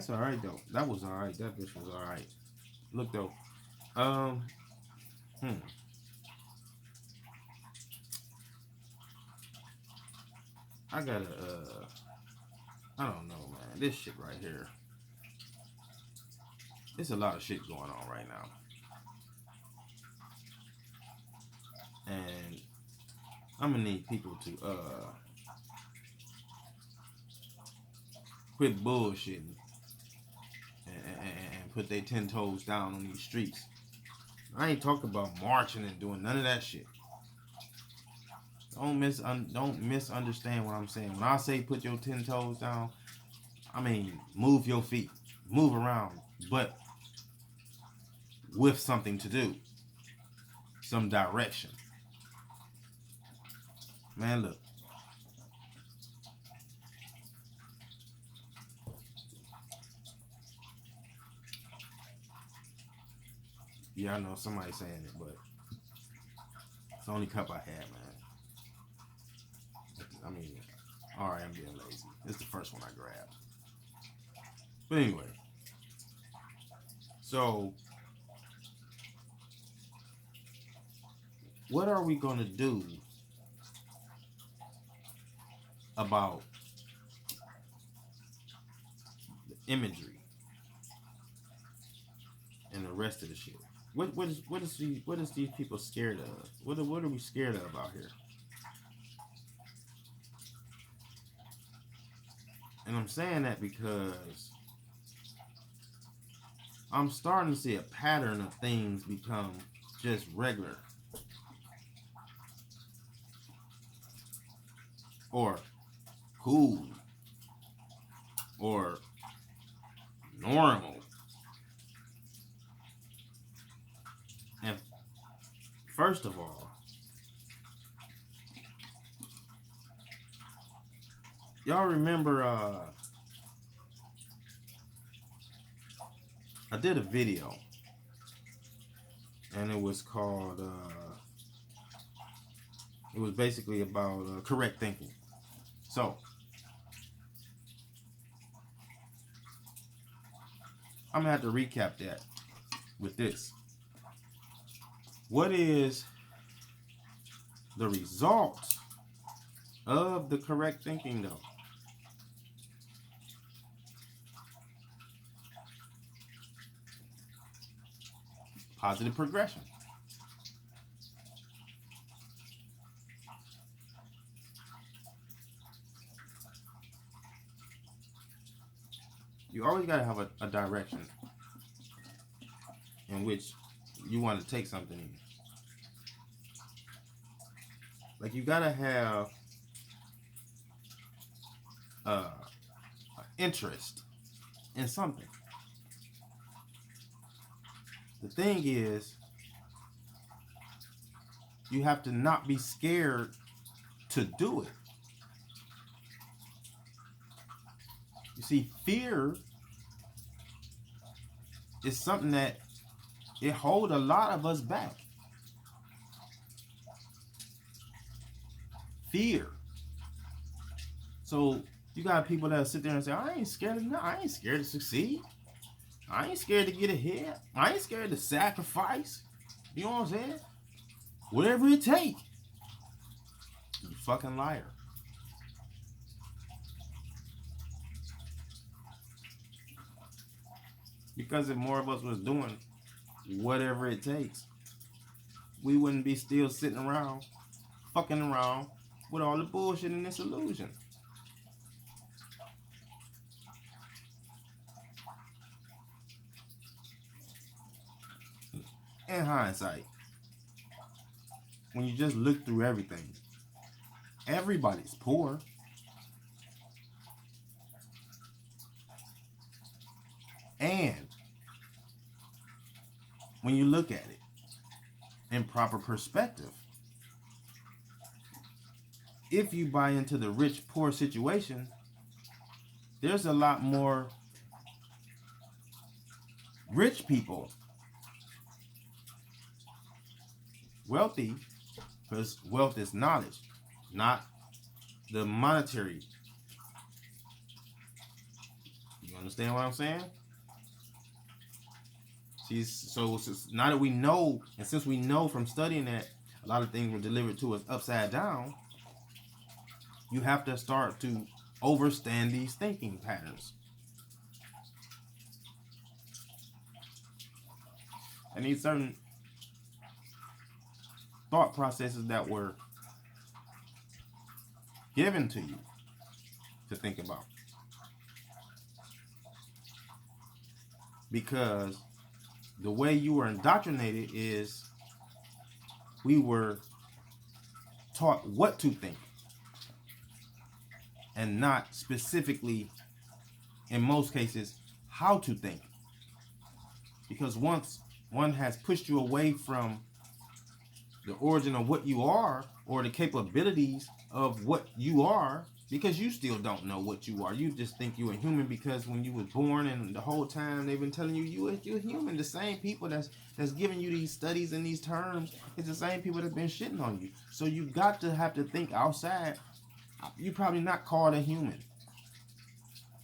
That's all right though. That was all right. That bitch was all right. Look though. Um. Hmm. I gotta. I don't know, man. This shit right here. There's a lot of shit going on right now, and I'm gonna need people to quit bullshitting and put their 10 toes down on these streets. I ain't talking about marching and doing none of that shit. Don't misunderstand what I'm saying. When I say put your 10 toes down, I mean move your feet, move around, but with something to do, some direction. Man, look. Yeah, I know somebody's saying it, but it's the only cup I had, man. I mean, alright, I'm being lazy. It's the first one I grabbed. But anyway, so what are we gonna do about the imagery and the rest of the shit? What is these people scared of? What are we scared of out here? And I'm saying that because I'm starting to see a pattern of things become just regular or cool or normal. And first of all, y'all remember I did a video and it was called it was basically about correct thinking. So I'm gonna have to recap that with this. What is the result of the correct thinking though? Positive progression. You always gotta have a direction in which you want to take something in. Like you gotta have interest in something. The thing is, you have to not be scared to do it. You see, fear is something that it holds a lot of us back. Fear. So you got people that sit there and say, I ain't scared of nothing. I ain't scared to succeed. I ain't scared to get ahead. I ain't scared to sacrifice. You know what I'm saying? Whatever it takes. You fucking liar. Because if more of us was doing whatever it takes, we wouldn't be still sitting around, fucking around with all the bullshit and this illusion. In hindsight, when you just look through everything, everybody's poor. And when you look at it in proper perspective, if you buy into the rich-poor situation, there's a lot more rich people, wealthy, because wealth is knowledge, not the monetary. You Understand what I'm saying? See, so now that we know, and since we know from studying that a lot of things were delivered to us upside down, you have to start to understand these thinking patterns. And these certain thought processes that were given to you to think about. Because the way you were indoctrinated is we were taught what to think and not specifically, in most cases, how to think. Because once one has pushed you away from the origin of what you are or the capabilities of what you are, because you still don't know what you are. You just think you're a human because when you was born, and the whole time they've been telling you you're human. The same people that's giving you these studies and these terms is the same people that's been shitting on you. So you got to have to think outside. You're probably not called a human.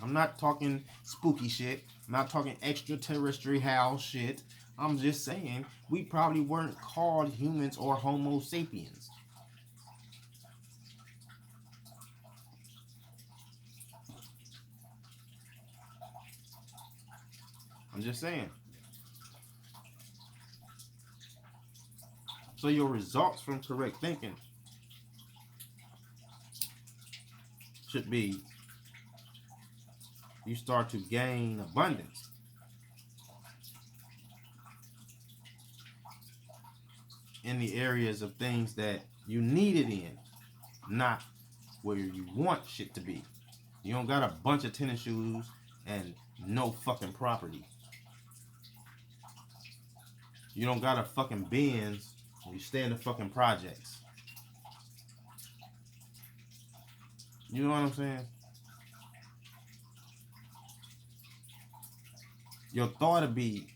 I'm not talking spooky shit. I'm not talking extraterrestrial shit. I'm just saying we probably weren't called humans or Homo sapiens. I'm just saying. So your results from correct thinking should be you start to gain abundance. In the areas of things that you need it in, not where you want shit to be. You don't got a bunch of tennis shoes and no fucking property. You don't got a fucking Benz and you stay in the fucking projects. You know what I'm saying? Your thought would be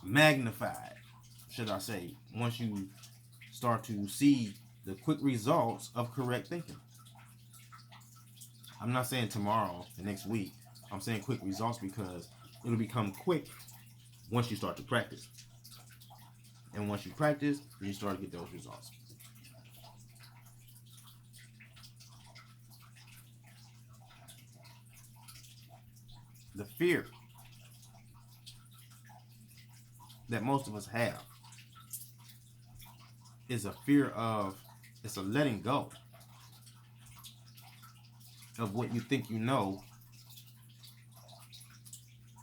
magnified, should I say, once you start to see the quick results of correct thinking. I'm not saying tomorrow, the next week. I'm saying quick results because it'll become quick once you start to practice. And once you practice, you start to get those results. The fear that most of us have is a fear of, it's a letting go of what you think you know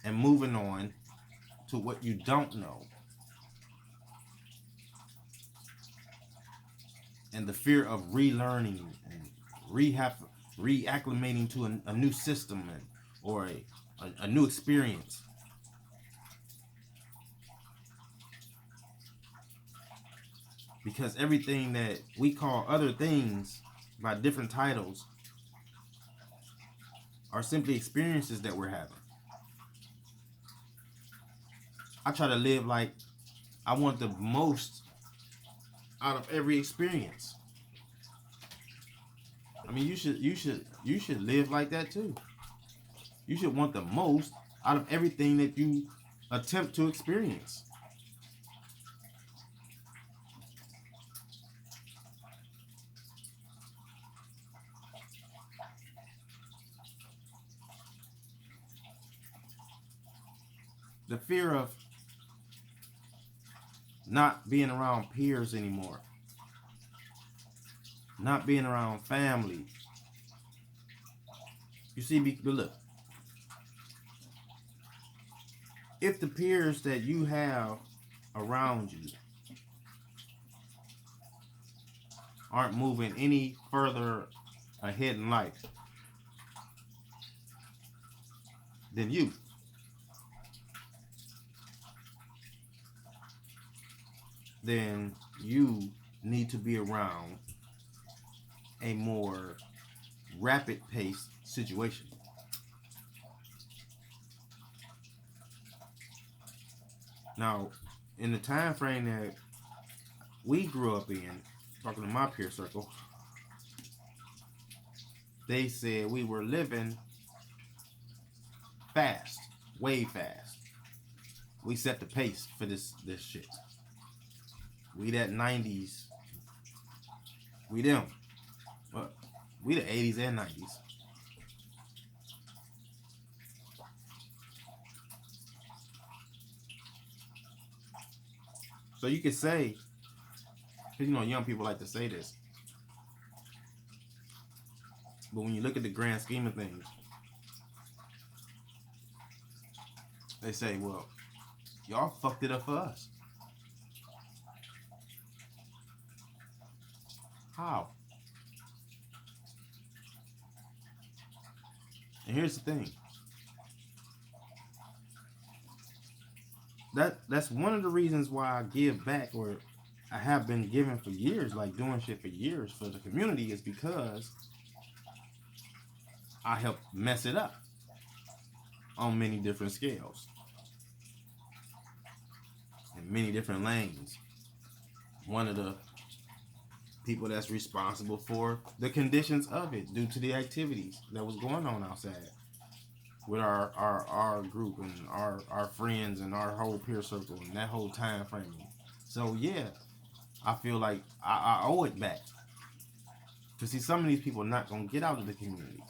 and moving on to what you don't know. And the fear of relearning and reacclimating to a new system or a new experience. Because everything that we call other things by different titles are simply experiences that we're having. I try to live like I want the most out of every experience. I mean, you should live like that too. You should want the most out of everything that you attempt to experience. The fear of not being around peers anymore, not being around family. You see, but look, if the peers that you have around you aren't moving any further ahead in life than you, then you need to be around a more rapid paced situation. Now, in the time frame that we grew up in, talking to my peer circle, they said we were living fast, way fast. We set the pace for this shit. We that 90s. We them. But we the 80s and 90s. So you could say, because you know young people like to say this, but when you look at the grand scheme of things, they say, well, y'all fucked it up for us. How? And here's the thing. That's one of the reasons why I give back, or I have been giving for years, like doing shit for years for the community, is because I help mess it up on many different scales, in many different lanes. One of the people that's responsible for the conditions of it due to the activities that was going on outside with our group and our friends and our whole peer circle and that whole time frame. So yeah, I feel like I owe it back. To see some of these people not gonna get out of the community.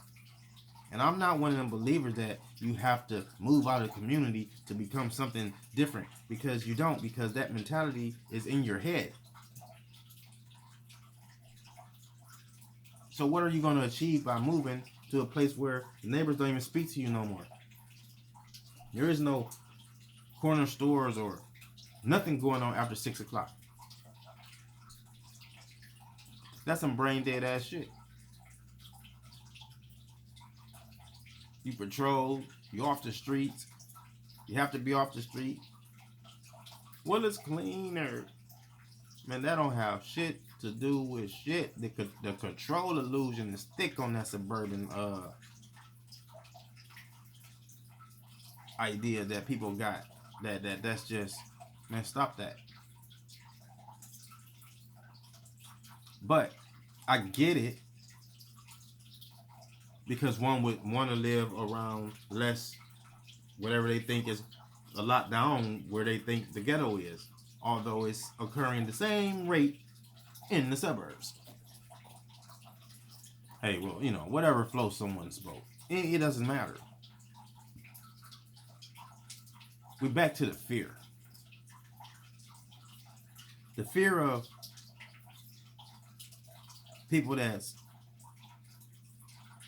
And I'm not one of them believers that you have to move out of the community to become something different, because you don't, because that mentality is in your head. So what are you going to achieve by moving to a place where the neighbors don't even speak to you no more? There is no corner stores or nothing going on after 6 o'clock. That's some brain dead ass shit. You patrol, you off the streets. You have to be off the street. Well, it's cleaner. Man, that don't have shit to do with shit. The control illusion is thick on that suburban idea that people got. That's just, man, stop that. But I get it, because one would want to live around less, whatever they think is a lot down where they think the ghetto is, although it's occurring the same rate in the suburbs. Hey, well, you know, whatever floats someone's boat, it doesn't matter. We're back to the fear. The fear of people that's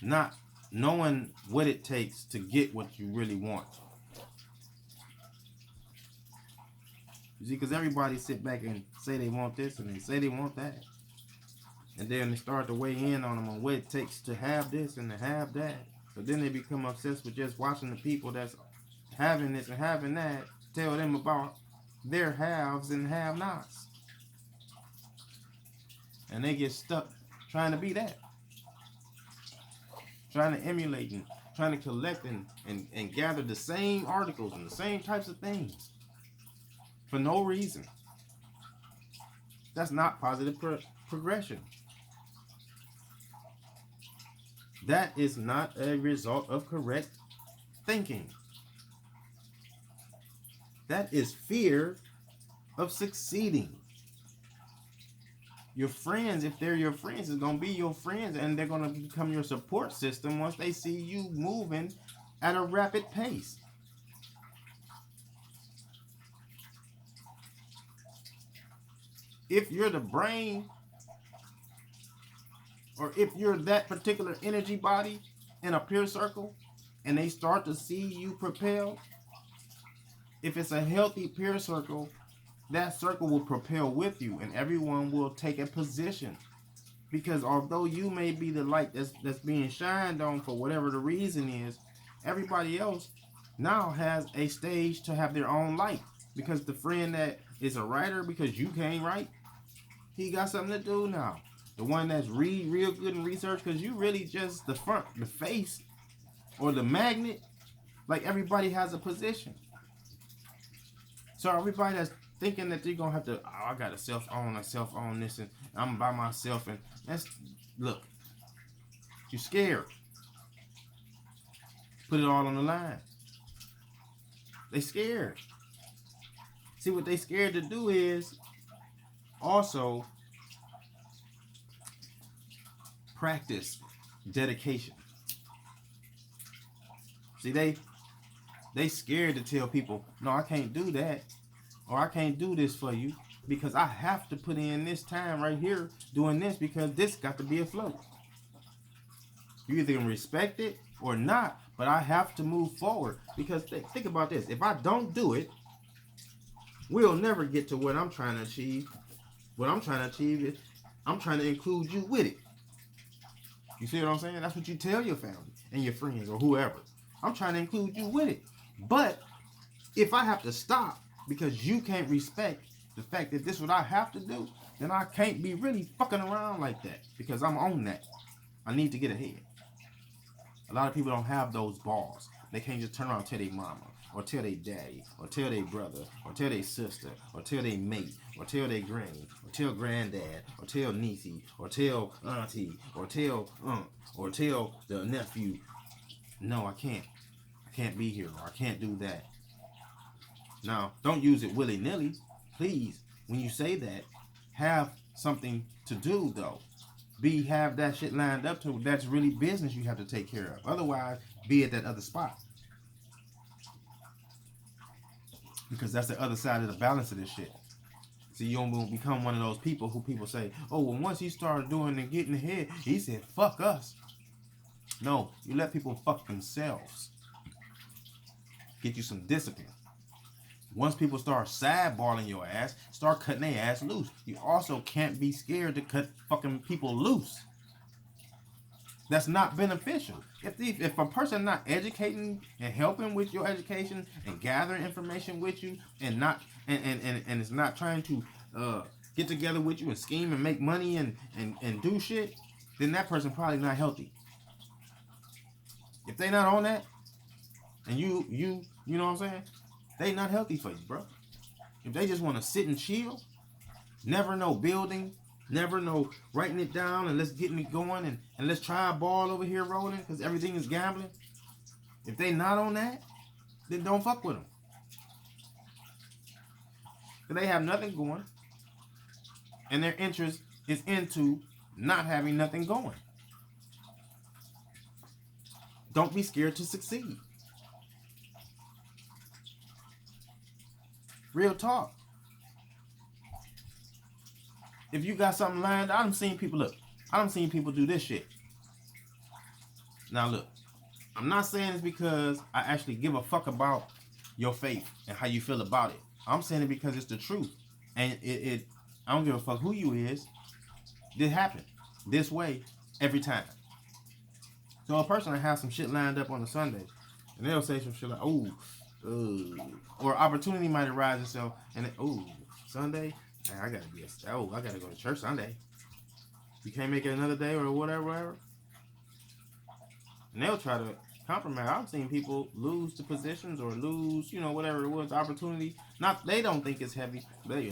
not knowing what it takes to get what you really want. You see, because everybody sit back and say they want this and they say they want that. And then they start to weigh in on them on what it takes to have this and to have that. But then they become obsessed with just watching the people that's having this and having that tell them about their haves and have-nots. And they get stuck trying to be that. Trying to emulate and trying to collect and gather the same articles and the same types of things for no reason. That's not positive progression. That is not a result of correct thinking. That is fear of succeeding. Your friends, if they're your friends, is going to be your friends, and they're going to become your support system once they see you moving at a rapid pace. If you're the brain, or if you're that particular energy body in a peer circle, and they start to see you propel, if it's a healthy peer circle, that circle will propel with you, and everyone will take a position. Because although you may be the light that's being shined on for whatever the reason is, everybody else now has a stage to have their own light. Because the friend that is a writer, because you can't write, he got something to do now. The one that's real good in research, because you really just the front, the face, or the magnet. Like, everybody has a position. So everybody that's thinking that they're gonna have to, oh, I gotta self-own this, and I'm by myself, and that's, look, You're scared. Put it all on the line. They scared. See, what they scared to do is also practice dedication. See, they scared to tell people, no, I can't do that, or I can't do this for you because I have to put in this time right here doing this because this got to be afloat. You either can respect it or not, but I have to move forward because think about this. If I don't do it, we'll never get to what I'm trying to achieve. What I'm trying to achieve is I'm trying to include you with it. You see what I'm saying? That's what you tell your family and your friends or whoever. I'm trying to include you with it. But if I have to stop because you can't respect the fact that this is what I have to do, then I can't be really fucking around like that because I'm on that. I need to get ahead. A lot of people don't have those balls. They can't just turn around and tell their mama, or tell their daddy, or tell their brother, or tell their sister, or tell their mate, or tell their granny, or tell granddad, or tell niecey, or tell auntie, or tell aunt, or tell the nephew, no, I can't. I can't be here, or I can't do that. Now, don't use it willy-nilly. Please, when you say that, have something to do, though. Have that shit lined up to that's really business you have to take care of. Otherwise, be at that other spot. Because that's the other side of the balance of this shit. See, you don't become one of those people who people say, oh, well, once he started doing and getting ahead, he said, fuck us. No, you let people fuck themselves. Get you some discipline. Once people start sideballing your ass, start cutting their ass loose. You also can't be scared to cut fucking people loose. That's not beneficial. If a person not educating and helping with your education and gathering information with you and not and is not trying to get together with you and scheme and make money and do shit, then that person probably not healthy. If they not on that, and you know what I'm saying? They not healthy for you, bro. If they just want to sit and chill, never no building, never no writing it down and let's get it going and let's try a ball over here rolling because everything is gambling. If they not on that, then don't fuck with them. Because they have nothing going and their interest is into not having nothing going. Don't be scared to succeed. Real talk. If you got something lined, I done seen people do this shit. Now look, I'm not saying it's because I actually give a fuck about your faith and how you feel about it. I'm saying it because it's the truth. And I don't give a fuck who you is. This happen this way every time. So a person that has some shit lined up on a Sunday, and they'll say some shit like, or opportunity might arise itself, and Sunday, I gotta go to church Sunday. You can't make it another day or whatever. And they'll try to compromise. I've seen people lose the positions or lose, whatever it was, opportunity. Not they don't think it's heavy. They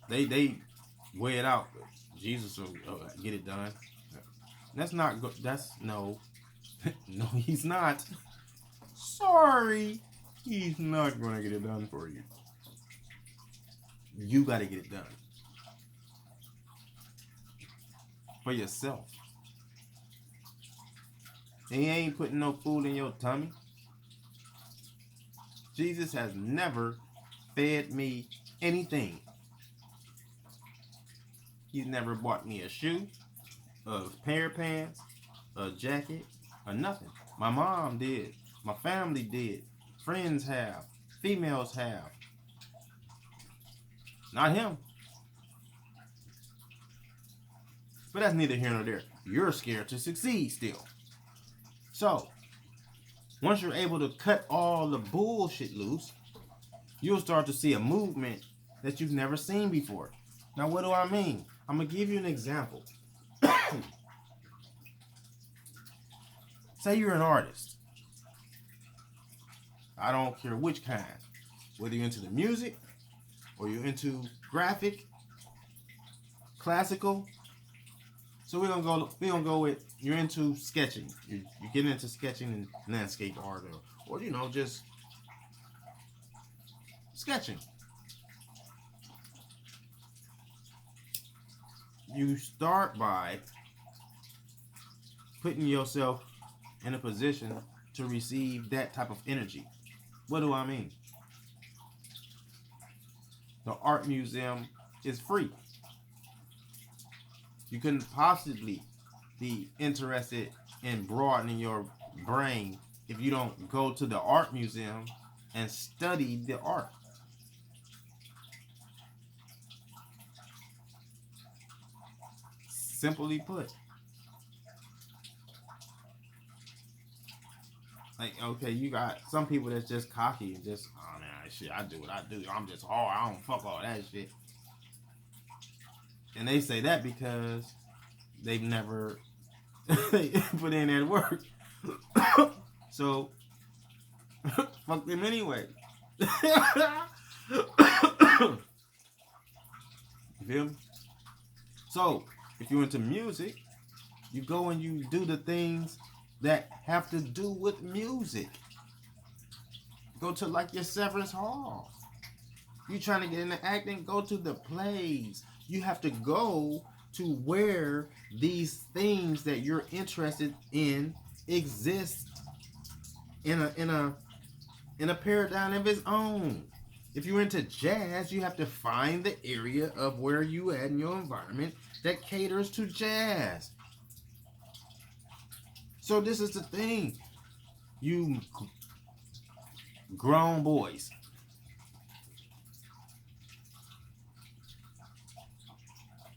weigh it out. Jesus will get it done. That's not good. No, he's not. Sorry, he's not going to get it done for you. You got to get it done for yourself. He ain't putting no food in your tummy. Jesus has never fed me anything. He's never bought me a shoe, a pair of pants, a jacket, or nothing. My mom did. My family did. Friends have. Females have. Not him. But that's neither here nor there. You're scared to succeed still. So, once you're able to cut all the bullshit loose, you'll start to see a movement that you've never seen before. Now, what do I mean? I'm going to give you an example. Say you're an artist. I don't care which kind. Whether you're into the music, or you're into graphic, classical, So we're gonna go with, you're into sketching. You get into sketching and landscape art, or just sketching. You start by putting yourself in a position to receive that type of energy. What do I mean? The art museum is free. You couldn't possibly be interested in broadening your brain if you don't go to the art museum and study the art. Simply put. Like, okay, you got some people that's just cocky and just, oh man, shit, I do what I do. I'm just hard. I don't fuck all that shit. And they say that because they've never put in that work. So, fuck them anyway. You feel me? So, if you're into music, you go and you do the things that have to do with music. Go to like your Severance Hall. You trying to get into acting, go to the plays. You have to go to where these things that you're interested in exist in a paradigm of its own. If you're into jazz, you have to find the area of where you at in your environment that caters to jazz. So this is the thing, you grown boys.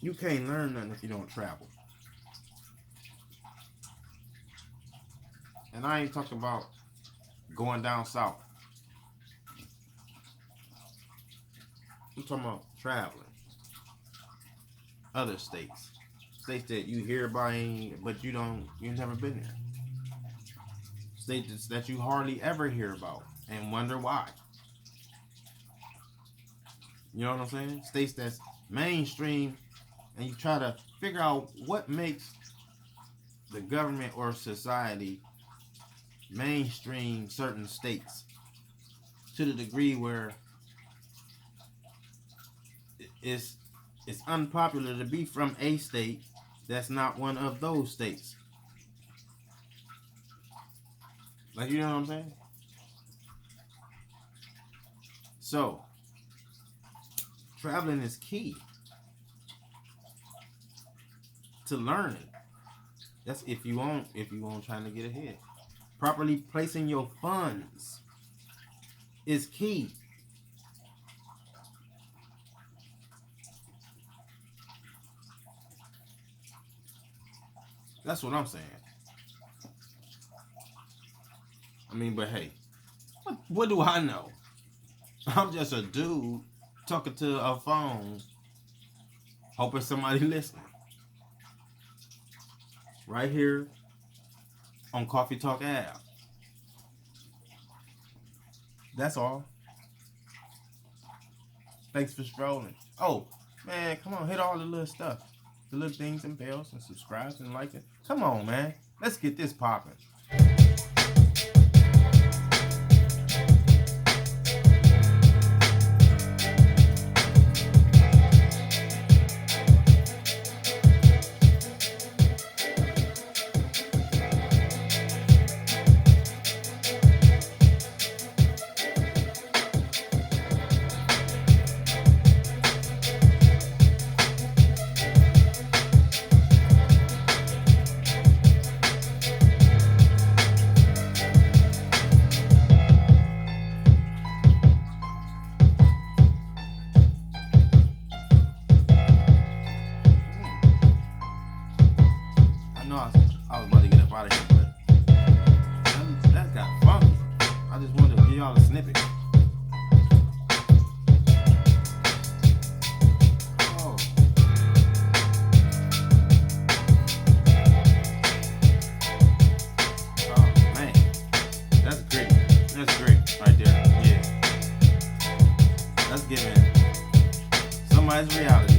You can't learn nothing if you don't travel. And I ain't talking about going down south. I'm talking about traveling. Other states. States that you hear about, but you've never been there. States that you hardly ever hear about and wonder why. You know what I'm saying? States that's mainstream, and you try to figure out what makes the government or society mainstream certain states to the degree where it's unpopular to be from a state that's not one of those states. Like, you know what I'm saying? So, traveling is key to learning. That's if you want trying to get ahead. Properly placing your funds is key. That's what I'm saying. I mean, but hey, what do I know? I'm just a dude talking to a phone, hoping somebody listening. Right here on Coffee Talk app. That's all. Thanks for strolling. Oh, man, come on, hit all the little stuff. The little things and bells and subscribe and like it. Come on, man. Let's get this popping. I was about to get up out of here, but that got funky. I just wanted to give y'all a snippet. Oh. Oh, man. That's great. That's great right there. Yeah. That's giving somebody's reality.